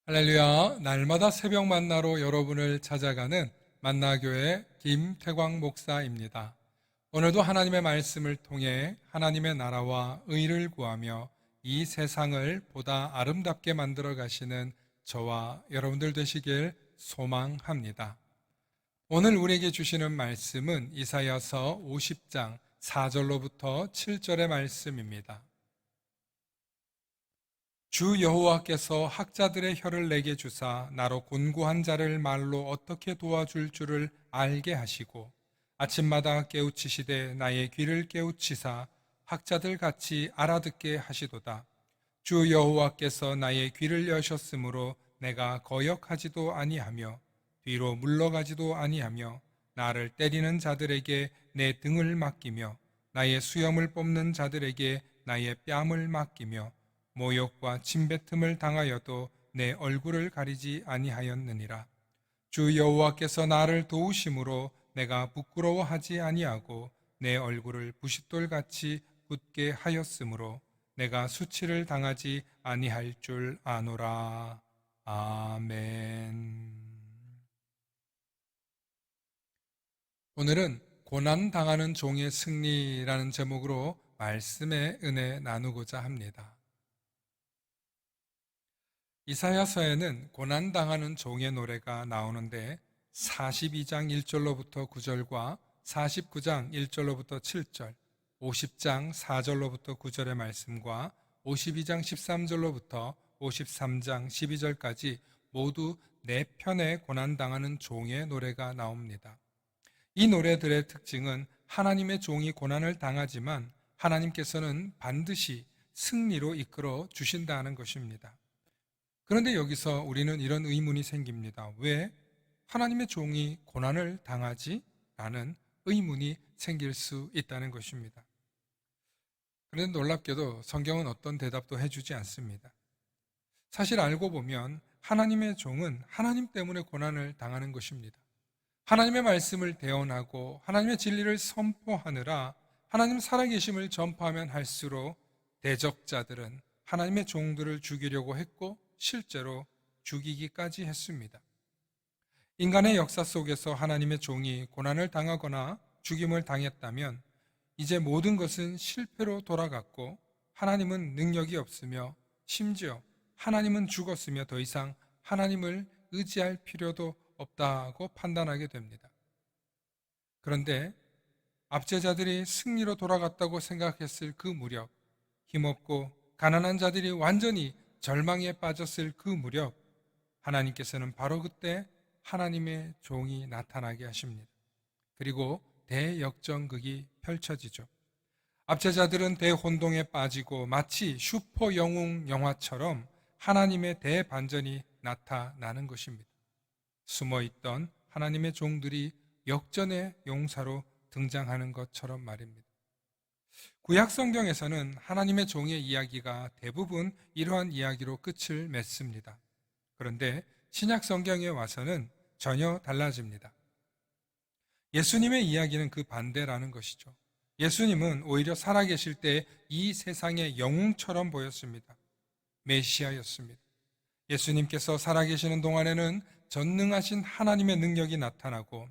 할렐루야, 날마다 새벽 만나로 여러분을 찾아가는 만나교회 김태광 목사입니다. 오늘도 하나님의 말씀을 통해 하나님의 나라와 의를 구하며 이 세상을 보다 아름답게 만들어 가시는 저와 여러분들 되시길 소망합니다. 오늘 우리에게 주시는 말씀은 이사야서 50장 4절로부터 7절의 말씀입니다. 주 여호와께서 학자들의 혀를 내게 주사 나로 곤고한 자를 말로 어떻게 도와줄 줄을 알게 하시고 아침마다 깨우치시되 나의 귀를 깨우치사 학자들 같이 알아듣게 하시도다. 주 여호와께서 나의 귀를 여셨으므로 내가 거역하지도 아니하며 뒤로 물러가지도 아니하며 나를 때리는 자들에게 내 등을 맡기며 나의 수염을 뽑는 자들에게 나의 뺨을 맡기며 모욕과 침뱉음을 당하여도 내 얼굴을 가리지 아니하였느니라. 주 여호와께서 나를 도우심으로 내가 부끄러워하지 아니하고 내 얼굴을 부싯돌같이 굳게 하였으므로 내가 수치를 당하지 아니할 줄 아노라. 아멘. 오늘은 고난당하는 종의 승리라는 제목으로 말씀의 은혜 나누고자 합니다. 이사야서에는 고난당하는 종의 노래가 나오는데 42장 1절로부터 9절과 49장 1절로부터 7절, 50장 4절로부터 9절의 말씀과 52장 13절로부터 53장 12절까지 모두 4편의 고난당하는 종의 노래가 나옵니다. 이 노래들의 특징은 하나님의 종이 고난을 당하지만 하나님께서는 반드시 승리로 이끌어 주신다는 것입니다. 그런데 여기서 우리는 이런 의문이 생깁니다. 왜 하나님의 종이 고난을 당하지? 라는 의문이 생길 수 있다는 것입니다. 그런데 놀랍게도 성경은 어떤 대답도 해주지 않습니다. 사실 알고 보면 하나님의 종은 하나님 때문에 고난을 당하는 것입니다. 하나님의 말씀을 대언하고 하나님의 진리를 선포하느라 하나님 살아계심을 전파하면 할수록 대적자들은 하나님의 종들을 죽이려고 했고 실제로 죽이기까지 했습니다. 인간의 역사 속에서 하나님의 종이 고난을 당하거나 죽임을 당했다면 이제 모든 것은 실패로 돌아갔고 하나님은 능력이 없으며 심지어 하나님은 죽었으며 더 이상 하나님을 의지할 필요도 없다고 판단하게 됩니다. 그런데 압제자들이 승리로 돌아갔다고 생각했을 그 무렵, 힘없고 가난한 자들이 완전히 절망에 빠졌을 그 무렵 하나님께서는 바로 그때 하나님의 종이 나타나게 하십니다. 그리고 대역전극이 펼쳐지죠. 압제자들은 대혼동에 빠지고 마치 슈퍼 영웅 영화처럼 하나님의 대반전이 나타나는 것입니다. 숨어있던 하나님의 종들이 역전의 용사로 등장하는 것처럼 말입니다. 구약 성경에서는 하나님의 종의 이야기가 대부분 이러한 이야기로 끝을 맺습니다. 그런데 신약 성경에 와서는 전혀 달라집니다. 예수님의 이야기는 그 반대라는 것이죠. 예수님은 오히려 살아계실 때 이 세상의 영웅처럼 보였습니다. 메시아였습니다. 예수님께서 살아계시는 동안에는 전능하신 하나님의 능력이 나타나고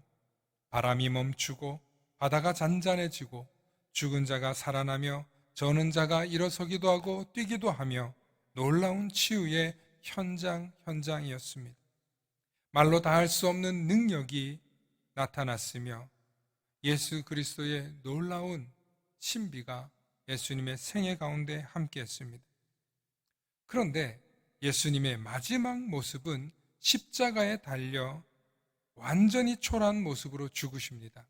바람이 멈추고 바다가 잔잔해지고 죽은 자가 살아나며 저는 자가 일어서기도 하고 뛰기도 하며 놀라운 치유의 현장이었습니다. 말로 다 할 수 없는 능력이 나타났으며 예수 그리스도의 놀라운 신비가 예수님의 생애 가운데 함께했습니다. 그런데 예수님의 마지막 모습은 십자가에 달려 완전히 초라한 모습으로 죽으십니다.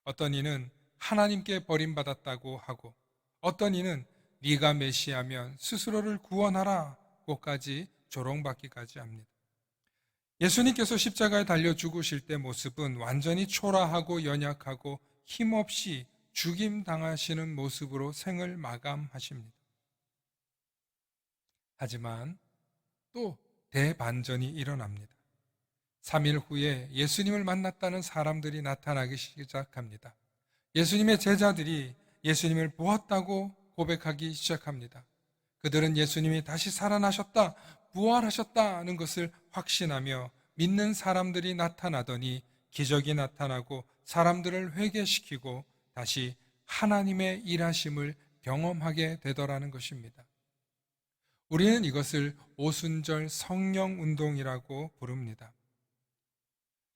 어떤 이는 하나님께 버림받았다고 하고 어떤 이는 네가 메시아면 스스로를 구원하라고까지 조롱받기까지 합니다. 예수님께서 십자가에 달려 죽으실 때 모습은 완전히 초라하고 연약하고 힘없이 죽임 당하시는 모습으로 생을 마감하십니다. 하지만 또 대반전이 일어납니다. 3일 후에 예수님을 만났다는 사람들이 나타나기 시작합니다. 예수님의 제자들이 예수님을 보았다고 고백하기 시작합니다. 그들은 예수님이 다시 살아나셨다, 부활하셨다는 것을 확신하며 믿는 사람들이 나타나더니 기적이 나타나고 사람들을 회개시키고 다시 하나님의 일하심을 경험하게 되더라는 것입니다. 우리는 이것을 오순절 성령 운동이라고 부릅니다.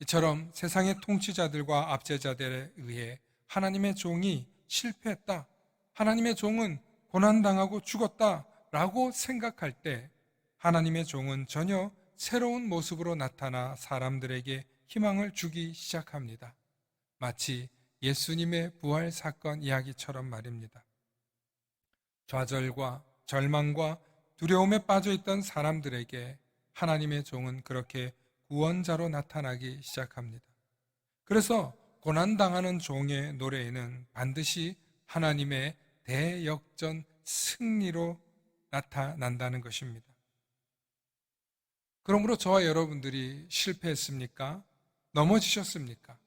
이처럼 세상의 통치자들과 압제자들에 의해 하나님의 종이 실패했다, 하나님의 종은 고난당하고 죽었다 라고 생각할 때 하나님의 종은 전혀 새로운 모습으로 나타나 사람들에게 희망을 주기 시작합니다. 마치 예수님의 부활 사건 이야기처럼 말입니다. 좌절과 절망과 두려움에 빠져 있던 사람들에게 하나님의 종은 그렇게 구원자로 나타나기 시작합니다. 그래서 고난당하는 종의 노래에는 반드시 하나님의 대역전 승리로 나타난다는 것입니다. 그러므로 저와 여러분들이 실패했습니까? 넘어지셨습니까?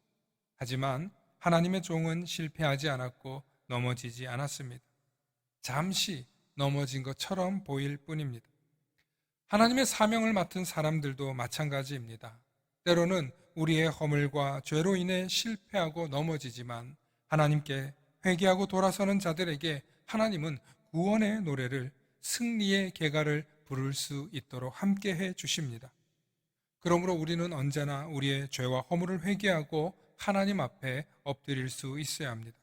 하지만 하나님의 종은 실패하지 않았고 넘어지지 않았습니다. 잠시 넘어진 것처럼 보일 뿐입니다. 하나님의 사명을 맡은 사람들도 마찬가지입니다. 때로는 우리의 허물과 죄로 인해 실패하고 넘어지지만 하나님께 회개하고 돌아서는 자들에게 하나님은 구원의 노래를, 승리의 계가를 부를 수 있도록 함께 해 주십니다. 그러므로 우리는 언제나 우리의 죄와 허물을 회개하고 하나님 앞에 엎드릴 수 있어야 합니다.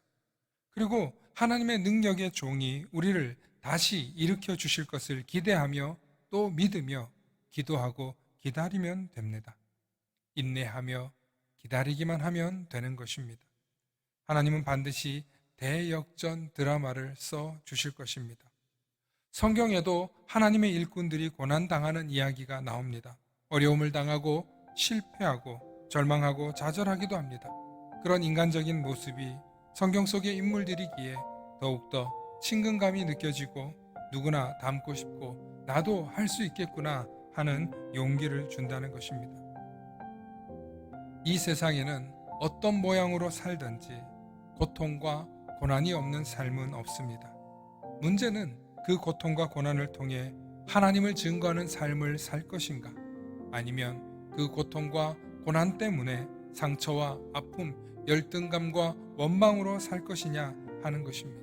그리고 하나님의 능력의 종이 우리를 다시 일으켜 주실 것을 기대하며 또 믿으며 기도하고 기다리면 됩니다. 인내하며 기다리기만 하면 되는 것입니다. 하나님은 반드시 대역전 드라마를 써 주실 것입니다. 성경에도 하나님의 일꾼들이 고난당하는 이야기가 나옵니다. 어려움을 당하고 실패하고 절망하고 좌절하기도 합니다. 그런 인간적인 모습이 성경 속의 인물들이기에 더욱더 친근감이 느껴지고 누구나 닮고 싶고 나도 할 수 있겠구나 하는 용기를 준다는 것입니다. 이 세상에는 어떤 모양으로 살든지 고통과 고난이 없는 삶은 없습니다. 문제는 그 고통과 고난을 통해 하나님을 증거하는 삶을 살 것인가, 아니면 그 고통과 고난 때문에 상처와 아픔, 열등감과 원망으로 살 것이냐 하는 것입니다.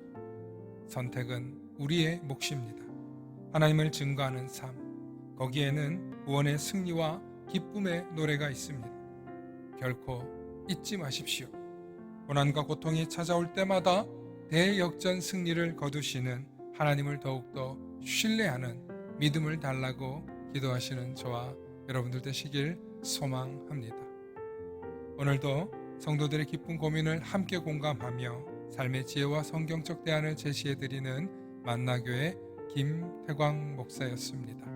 선택은 우리의 몫입니다. 하나님을 증거하는 삶, 거기에는 구원의 승리와 기쁨의 노래가 있습니다. 결코 잊지 마십시오. 고난과 고통이 찾아올 때마다 대역전 승리를 거두시는 하나님을 더욱더 신뢰하는 믿음을 달라고 기도하시는 저와 여러분들 되시길 소망합니다. 오늘도 성도들의 기쁜 고민을 함께 공감하며 삶의 지혜와 성경적 대안을 제시해드리는 만나교회 김태광 목사였습니다.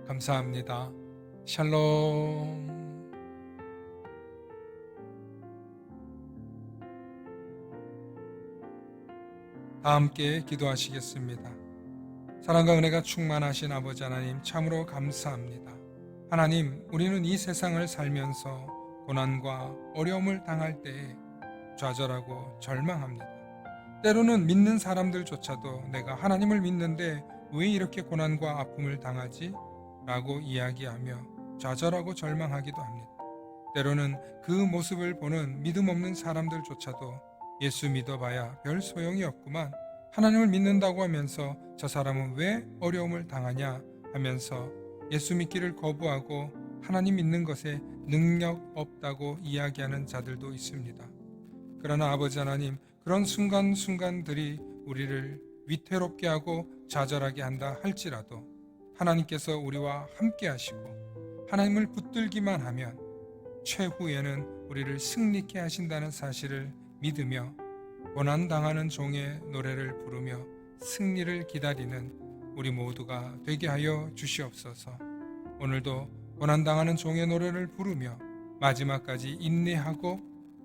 감사합니다. 샬롬. 다 함께 기도하시겠습니다. 사랑과 은혜가 충만하신 아버지 하나님, 참으로 감사합니다. 하나님, 우리는 이 세상을 살면서 고난과 어려움을 당할 때에 좌절하고 절망합니다. 때로는 믿는 사람들조차도 내가 하나님을 믿는데 왜 이렇게 고난과 아픔을 당하지? 라고 이야기하며 좌절하고 절망하기도 합니다. 때로는 그 모습을 보는 믿음 없는 사람들조차도 예수 믿어봐야 별 소용이 없구만, 하나님을 믿는다고 하면서 저 사람은 왜 어려움을 당하냐 하면서 예수 믿기를 거부하고 하나님 믿는 것에 능력 없다고 이야기하는 자들도 있습니다. 그러나 아버지 하나님, 그런 순간순간들이 우리를 위태롭게 하고 좌절하게 한다 할지라도 하나님께서 우리와 함께 하시고 하나님을 붙들기만 하면 최후에는 우리를 승리케 하신다는 사실을 믿으며 고난당하는 종의 노래를 부르며 승리를 기다리는 우리 모두가 되게 하여 주시옵소서. 오늘도 고난당하는 종의 노래를 부르며 마지막까지 인내하고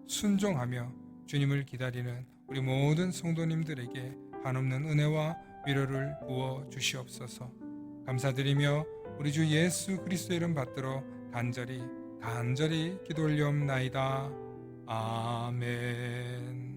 순종하며 주님을 기다리는 우리 모든 성도님들에게 한없는 은혜와 위로를 부어 주시옵소서. 감사드리며 우리 주 예수 그리스도 이름 받들어 간절히 기도 올리옵나이다. 아멘.